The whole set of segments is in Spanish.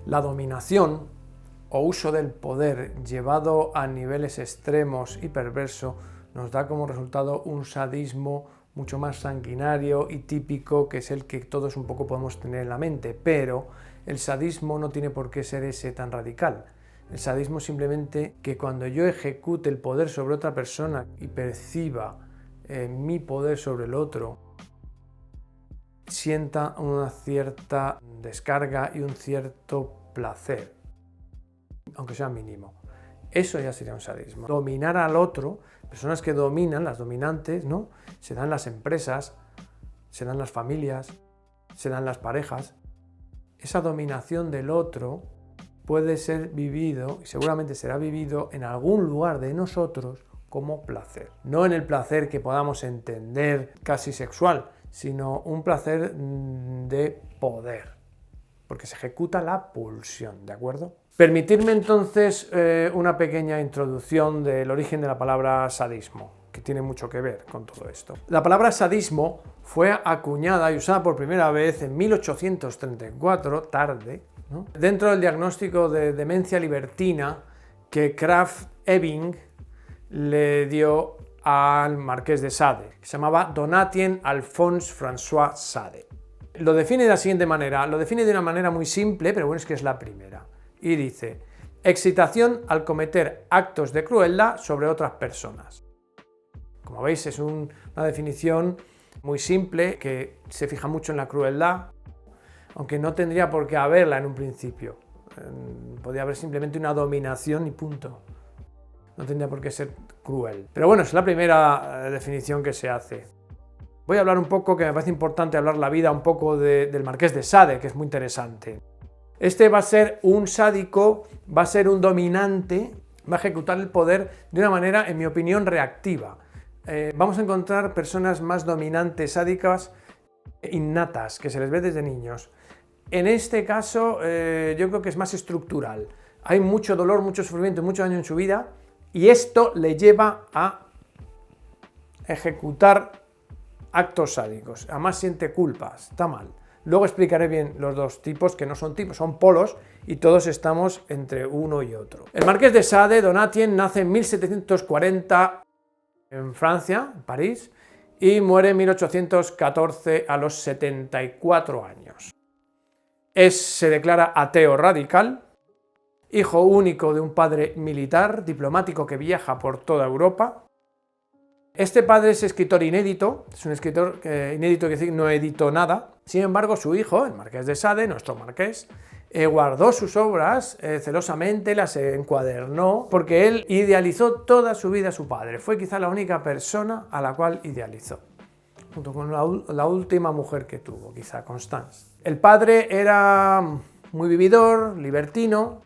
La dominación o uso del poder llevado a niveles extremos y perverso nos da como resultado un sadismo mucho más sanguinario y típico, que es el que todos un poco podemos tener en la mente, pero el sadismo no tiene por qué ser ese tan radical. El sadismo es simplemente que cuando yo ejecute el poder sobre otra persona y perciba mi poder sobre el otro, sienta una cierta descarga y un cierto placer, aunque sea mínimo. Eso ya sería un sadismo. Dominar al otro, personas que dominan, las dominantes, ¿no? Se dan las empresas, se dan las familias, se dan las parejas. Esa dominación del otro puede ser vivido, y seguramente será vivido en algún lugar de nosotros, como placer. No en el placer que podamos entender casi sexual, sino un placer de poder, porque se ejecuta la pulsión, ¿de acuerdo? Permitidme entonces una pequeña introducción del origen de la palabra sadismo, que tiene mucho que ver con todo esto. La palabra sadismo fue acuñada y usada por primera vez en 1834, tarde, ¿no?, dentro del diagnóstico de demencia libertina que Krafft-Ebing le dio al marqués de Sade, que se llamaba Donatien Alphonse François Sade. Lo define de la siguiente manera, lo define de una manera muy simple, pero bueno, es que es la primera. Y dice: excitación al cometer actos de crueldad sobre otras personas. Como veis, es una definición muy simple, que se fija mucho en la crueldad, aunque no tendría por qué haberla en un principio. Podría haber simplemente una dominación y punto. No tendría por qué ser cruel. Pero bueno, es la primera definición que se hace. Voy a hablar un poco, que me parece importante hablar la vida un poco del marqués de Sade, que es muy interesante. Este va a ser un sádico, va a ser un dominante, va a ejecutar el poder de una manera, en mi opinión, reactiva. Vamos a encontrar personas más dominantes, sádicas, innatas, que se les ve desde niños. En este caso, yo creo que es más estructural. Hay mucho dolor, mucho sufrimiento, mucho daño en su vida, y esto le lleva a ejecutar actos sádicos. Además siente culpas, está mal. Luego explicaré bien los dos tipos, que no son tipos, son polos, y todos estamos entre uno y otro. El marqués de Sade, Donatien, nace en 1740 en Francia, en París, y muere en 1814 a los 74 años. Se declara ateo radical, hijo único de un padre militar, diplomático que viaja por toda Europa. Este padre es escritor inédito, es un escritor inédito, que no editó nada. Sin embargo, su hijo, el marqués de Sade, nuestro marqués, guardó sus obras celosamente, las encuadernó, porque él idealizó toda su vida a su padre. Fue quizá la única persona a la cual idealizó, junto con la última mujer que tuvo, quizá Constance. El padre era muy vividor, libertino.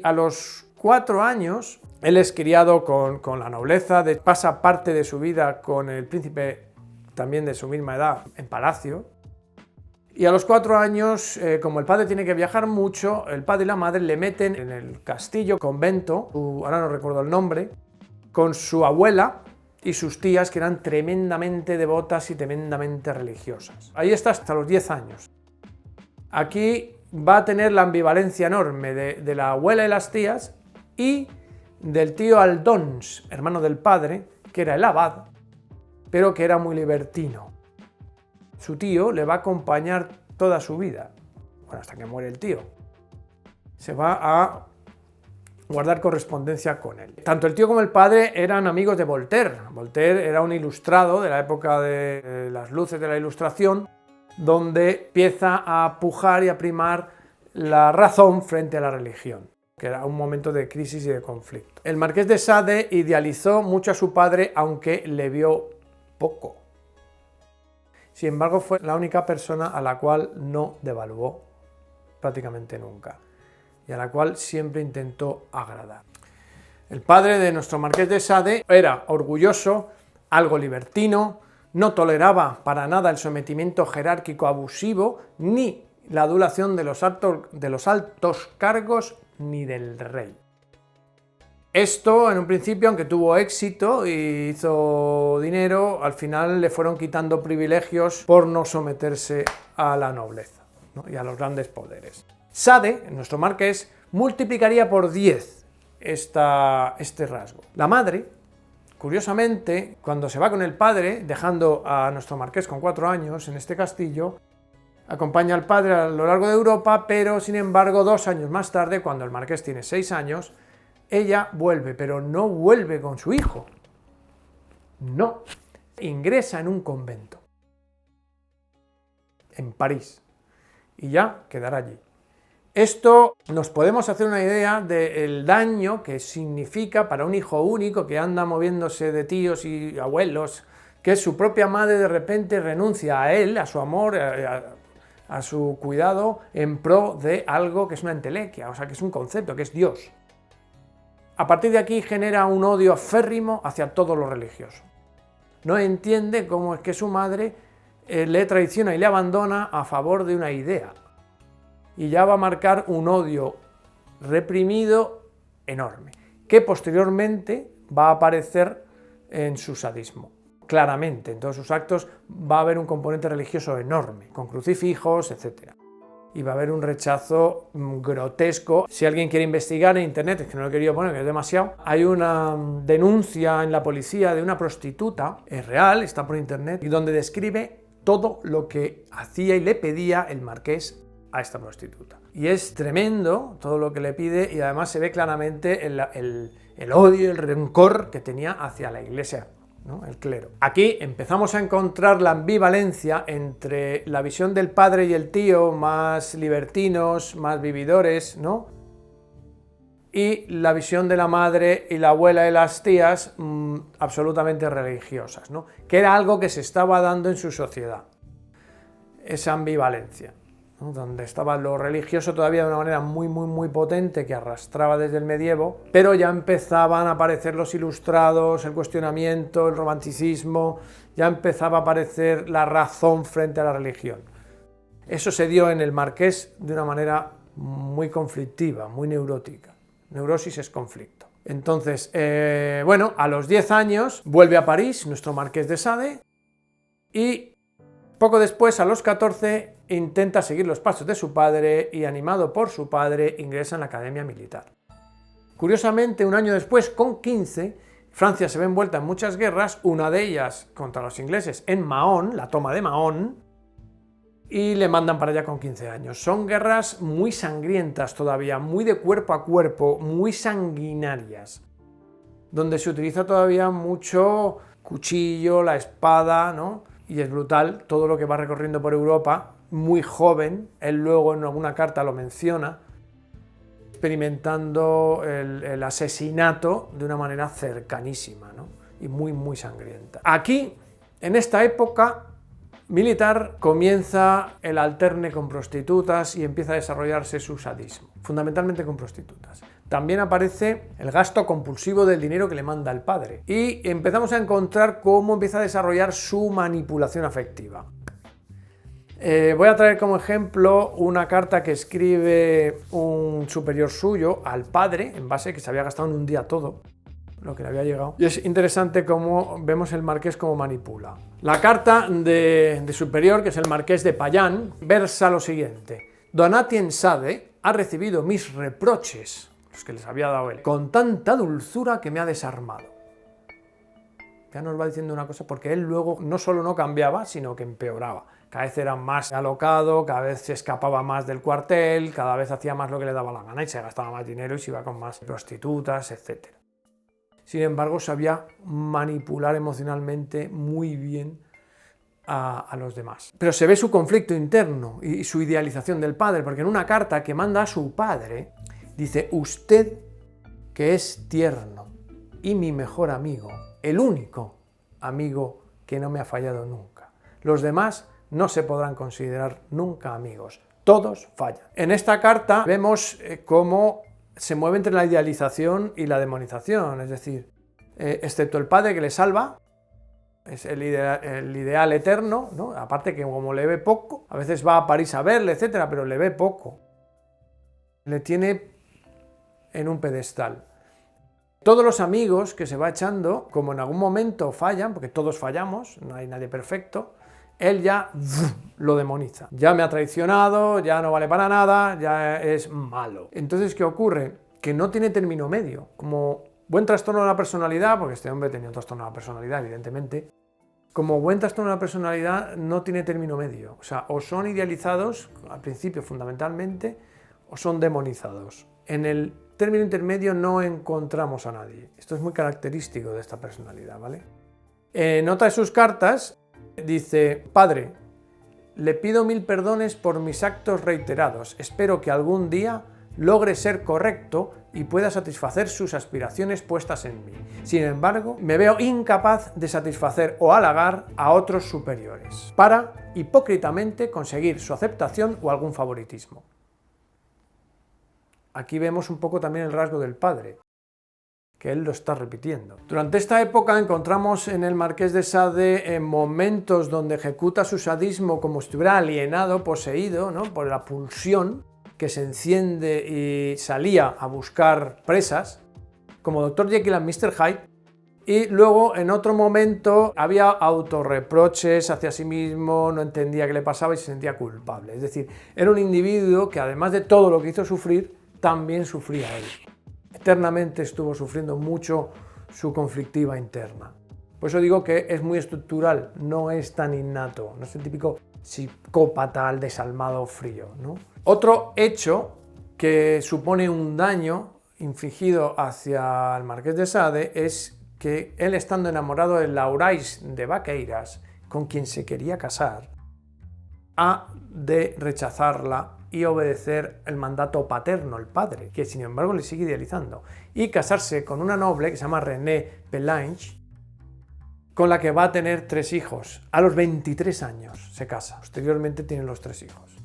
A los 4 años, él es criado con la nobleza, pasa parte de su vida con el príncipe también de su misma edad en palacio. Y a los 4 años, como el padre tiene que viajar mucho, el padre y la madre le meten en el castillo, convento, ahora no recuerdo el nombre, con su abuela y sus tías, que eran tremendamente devotas y tremendamente religiosas. Ahí está hasta los 10 años. Aquí va a tener la ambivalencia enorme de la abuela y las tías, y del tío Aldons, hermano del padre, que era el abad, pero que era muy libertino. Su tío le va a acompañar toda su vida, bueno, hasta que muere el tío. Se va a guardar correspondencia con él. Tanto el tío como el padre eran amigos de Voltaire. Voltaire era un ilustrado de la época de las luces de la Ilustración, donde empieza a pujar y a primar la razón frente a la religión, que era un momento de crisis y de conflicto. El marqués de Sade idealizó mucho a su padre, aunque le vio poco. Sin embargo, fue la única persona a la cual no devaluó prácticamente nunca, y a la cual siempre intentó agradar. El padre de nuestro marqués de Sade era orgulloso, algo libertino, no toleraba para nada el sometimiento jerárquico abusivo, ni la adulación de los altos cargos, ni del rey. Esto, en un principio, aunque tuvo éxito y hizo dinero, al final le fueron quitando privilegios por no someterse a la nobleza, ¿no?, y a los grandes poderes. Sade, nuestro marqués, multiplicaría por 10 este rasgo. La madre, curiosamente, cuando se va con el padre, dejando a nuestro marqués con 4 años en este castillo, acompaña al padre a lo largo de Europa, pero sin embargo 2 años más tarde, cuando el marqués tiene 6 años, ella vuelve, pero no vuelve con su hijo. No, ingresa en un convento, en París, y ya quedará allí. Esto nos podemos hacer una idea del daño que significa para un hijo único que anda moviéndose de tíos y abuelos, que su propia madre de repente renuncia a él, a su amor, a su cuidado, en pro de algo que es una entelequia, o sea, que es un concepto, que es Dios. A partir de aquí genera un odio férrimo hacia todo lo religioso. No entiende cómo es que su madre le traiciona y le abandona a favor de una idea. Y ya va a marcar un odio reprimido enorme, que posteriormente va a aparecer en su sadismo. Claramente, en todos sus actos va a haber un componente religioso enorme, con crucifijos, etc. Y va a haber un rechazo grotesco. Si alguien quiere investigar en internet, es que no lo he querido poner, que es demasiado, hay una denuncia en la policía de una prostituta, es real, está por internet, y donde describe todo lo que hacía y le pedía el marqués a esta prostituta. Y es tremendo todo lo que le pide, y además se ve claramente el odio, el rencor que tenía hacia la iglesia, ¿no? El clero. Aquí empezamos a encontrar la ambivalencia entre la visión del padre y el tío, más libertinos, más vividores, ¿no? Y la visión de la madre y la abuela y las tías absolutamente religiosas, ¿no? Que era algo que se estaba dando en su sociedad. Esa ambivalencia, ¿no? Donde estaba lo religioso todavía de una manera muy potente que arrastraba desde el medievo, pero ya empezaban a aparecer los ilustrados, el cuestionamiento, el romanticismo, ya empezaba a aparecer la razón frente a la religión. Eso se dio en el marqués de una manera muy conflictiva, muy neurótica. Neurosis es conflicto. Entonces, bueno, a los 10 años vuelve a París nuestro marqués de Sade y poco después, a los 14, intenta seguir los pasos de su padre y, animado por su padre, ingresa en la Academia Militar. Curiosamente, un año después, con 15, Francia se ve envuelta en muchas guerras, una de ellas contra los ingleses en Mahón, la toma de Mahón, y le mandan para allá con 15 años. Son guerras muy sangrientas todavía, muy de cuerpo a cuerpo, muy sanguinarias, donde se utiliza todavía mucho cuchillo, la espada, ¿no? Y es brutal todo lo que va recorriendo por Europa, muy joven, él luego en alguna carta lo menciona, experimentando el asesinato de una manera cercanísima, ¿no? Y muy sangrienta. Aquí, en esta época militar, comienza el alterne con prostitutas y empieza a desarrollarse su sadismo, fundamentalmente con prostitutas. También aparece el gasto compulsivo del dinero que le manda el padre y empezamos a encontrar cómo empieza a desarrollar su manipulación afectiva. Voy a traer como ejemplo una carta que escribe un superior suyo al padre, en base que se había gastado en un día todo lo que le había llegado. Y es interesante cómo vemos el marqués cómo manipula. La carta de superior, que es el marqués de Payán, versa lo siguiente: Donatien Sade ha recibido mis reproches, los que les había dado él, con tanta dulzura que me ha desarmado. Ya nos va diciendo una cosa, porque él luego no solo no cambiaba, sino que empeoraba. Cada vez era más alocado, cada vez se escapaba más del cuartel, cada vez hacía más lo que le daba la gana y se gastaba más dinero y se iba con más prostitutas, etc. Sin embargo, sabía manipular emocionalmente muy bien a los demás. Pero se ve su conflicto interno y su idealización del padre, porque en una carta que manda a su padre, dice: usted, que es tierno y mi mejor amigo, el único amigo que no me ha fallado nunca. Los demás no se podrán considerar nunca amigos, todos fallan. En esta carta vemos cómo se mueve entre la idealización y la demonización, es decir, excepto el padre que le salva, es el ideal eterno, ¿no? Aparte que como le ve poco, a veces va a París a verle, etcétera, pero le ve poco. Le tiene en un pedestal. Todos los amigos que se va echando, como en algún momento fallan, porque todos fallamos, no hay nadie perfecto, él ya lo demoniza. Ya me ha traicionado, ya no vale para nada, ya es malo. Entonces, ¿qué ocurre? Que no tiene término medio. Como buen trastorno de la personalidad, porque este hombre tenía un trastorno de la personalidad, evidentemente, como buen trastorno de la personalidad no tiene término medio. O sea, o son idealizados, al principio fundamentalmente, o son demonizados. En el término intermedio no encontramos a nadie. Esto es muy característico de esta personalidad, ¿vale? En otra de sus cartas dice: Padre, le pido 1000 perdones por mis actos reiterados. Espero que algún día logre ser correcto y pueda satisfacer sus aspiraciones puestas en mí. Sin embargo, me veo incapaz de satisfacer o halagar a otros superiores, para hipócritamente conseguir su aceptación o algún favoritismo. Aquí vemos un poco también el rasgo del padre, que él lo está repitiendo. Durante esta época encontramos en el Marqués de Sade momentos donde ejecuta su sadismo como si estuviera alienado, poseído, ¿no?, por la pulsión que se enciende y salía a buscar presas, como Dr. Jekyll and Mr. Hyde, y luego en otro momento había autorreproches hacia sí mismo, no entendía qué le pasaba y se sentía culpable. Es decir, era un individuo que además de todo lo que hizo sufrir, también sufría él. Eternamente estuvo sufriendo mucho su conflictiva interna. Por eso digo que es muy estructural, no es tan innato, no es el típico psicópata al desalmado frío, ¿no? Otro hecho que supone un daño infligido hacia el Marqués de Sade es que él, estando enamorado de Laurais de Vaqueiras, con quien se quería casar, ha de rechazarla y obedecer el mandato paterno, el padre, que sin embargo le sigue idealizando, y casarse con una noble que se llama René Pellange, con la que va a tener 3 hijos. A los 23 años se casa, posteriormente tiene los 3 hijos.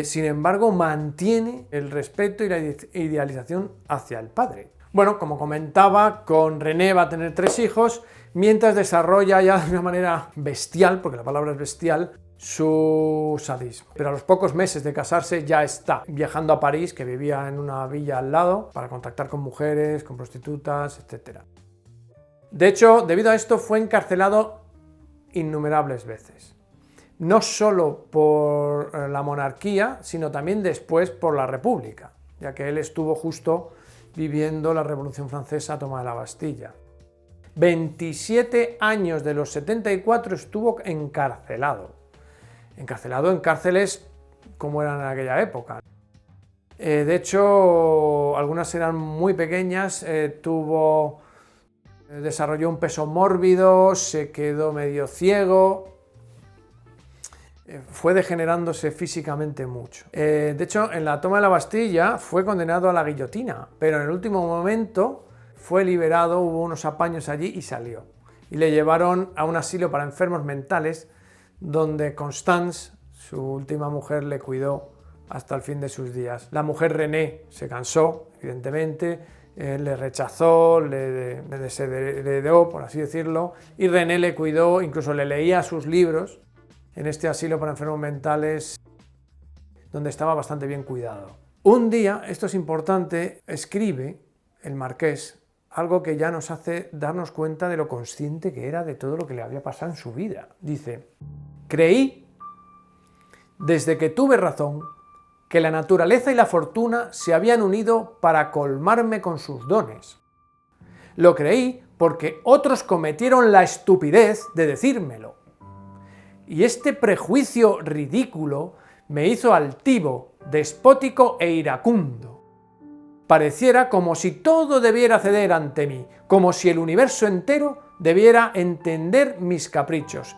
Sin embargo, mantiene el respeto y la idealización hacia el padre. Bueno, como comentaba, con René va a tener 3 hijos, mientras desarrolla ya de una manera bestial, porque la palabra es bestial, su sadismo. Pero a los pocos meses de casarse ya está viajando a París, que vivía en una villa al lado, para contactar con mujeres, con prostitutas, etc. De hecho, debido a esto fue encarcelado innumerables veces. No solo por la monarquía, sino también después por la República, ya que él estuvo justo viviendo la Revolución Francesa, toma de la Bastilla. 27 años de los 74 estuvo encarcelado en cárceles como eran en aquella época. De hecho, algunas eran muy pequeñas, desarrolló un peso mórbido, se quedó medio ciego, fue degenerándose físicamente mucho. De hecho, en la toma de la Bastilla fue condenado a la guillotina, pero en el último momento fue liberado, hubo unos apaños allí y salió. Y le llevaron a un asilo para enfermos mentales, donde Constance, su última mujer, le cuidó hasta el fin de sus días. La mujer René se cansó, evidentemente, le rechazó, le desheredó, por así decirlo, y René le cuidó, incluso le leía sus libros en este asilo para enfermos mentales, donde estaba bastante bien cuidado. Un día, esto es importante, escribe el marqués algo que ya nos hace darnos cuenta de lo consciente que era de todo lo que le había pasado en su vida. Dice: creí, desde que tuve razón, que la naturaleza y la fortuna se habían unido para colmarme con sus dones. Lo creí porque otros cometieron la estupidez de decírmelo. Y este prejuicio ridículo me hizo altivo, despótico e iracundo. Pareciera como si todo debiera ceder ante mí, como si el universo entero debiera entender mis caprichos,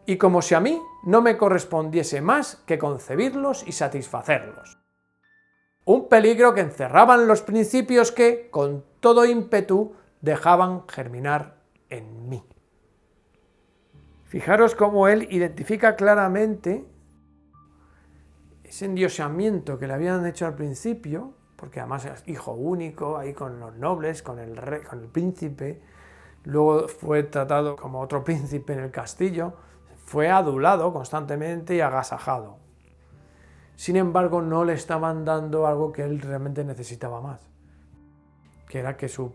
y como si a mí no me correspondiese más que concebirlos y satisfacerlos. Un peligro que encerraban los principios que, con todo ímpetu, dejaban germinar en mí. Fijaros cómo él identifica claramente ese endiosamiento que le habían hecho al principio, porque además es hijo único, ahí con los nobles, con el rey, con el príncipe, luego fue tratado como otro príncipe en el castillo, fue adulado constantemente y agasajado. Sin embargo, no le estaban dando algo que él realmente necesitaba más, que era que su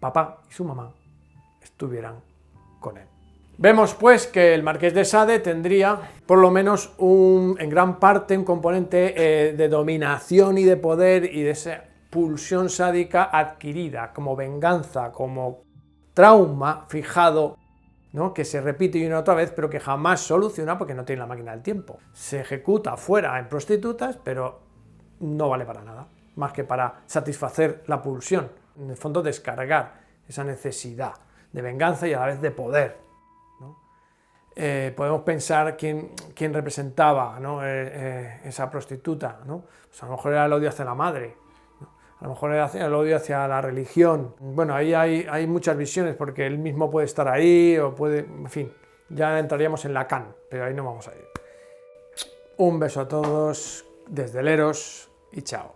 papá y su mamá estuvieran con él. Vemos pues que el Marqués de Sade tendría por lo menos en gran parte un componente de dominación y de poder y de esa pulsión sádica adquirida como venganza, como trauma fijado, ¿no? Que se repite una y otra vez, pero que jamás soluciona porque no tiene la máquina del tiempo. Se ejecuta fuera en prostitutas, pero no vale para nada, más que para satisfacer la pulsión, en el fondo descargar esa necesidad de venganza y a la vez de poder. Podemos pensar quién representaba, ¿no? Esa prostituta, ¿no? Pues a lo mejor era el odio hacia la madre, ¿no? A lo mejor era el odio hacia la religión. Bueno, ahí hay muchas visiones, porque él mismo puede estar ahí, o puede, en fin, ya entraríamos en Lacan, pero ahí no vamos a ir. Un beso a todos desde Leros y chao.